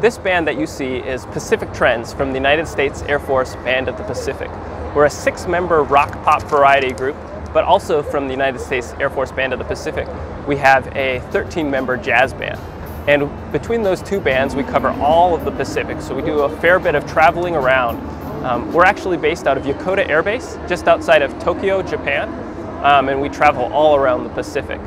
This band that you see is Pacific Trends from the United States Air Force Band of the Pacific. We're a 6-member rock-pop variety group, but also from the United States Air Force Band of the Pacific, we have a 13-member jazz band. And between those two bands, we cover all of the Pacific, so we do a fair bit of traveling around. We're actually based out of Yokota Air Base, just outside of Tokyo, Japan, and we travel all around the Pacific.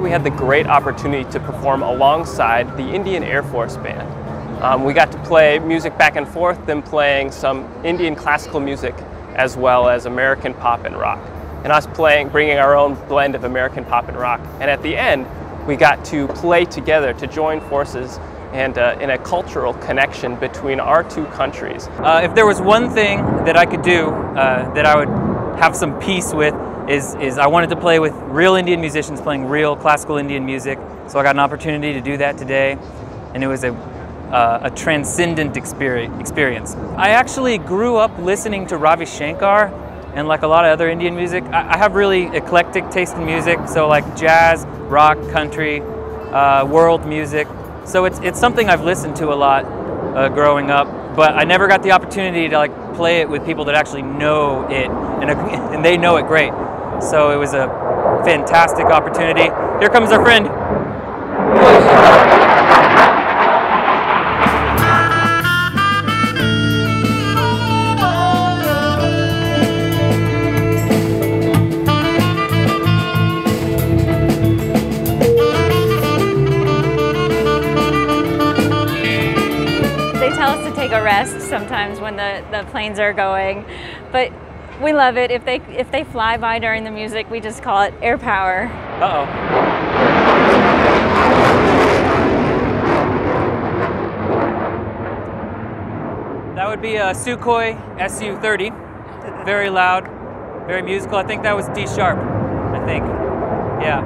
We had the great opportunity to perform alongside the Indian Air Force Band. We got to play music back and forth, them playing some Indian classical music as well as American pop and rock. And us bringing our own blend of American pop and rock. And at the end, we got to play together to join forces and in a cultural connection between our two countries. If there was one thing that I could do that I would have some peace with, is I wanted to play with real Indian musicians playing real classical Indian music. So I got an opportunity to do that today, and it was a transcendent experience. I actually grew up listening to Ravi Shankar, and like a lot of other Indian music, I have really eclectic taste in music, so like jazz, rock, country, world music. So it's something I've listened to a lot growing up, but I never got the opportunity to like play it with people that actually know it, and they know it great. So it was a fantastic opportunity. Here comes our friend. They tell us to take a rest sometimes when the planes are going, but we love it. If they fly by during the music, we just call it air power. Uh-oh. That would be a Sukhoi Su-30. Very loud, very musical. I think that was D sharp, I think. Yeah.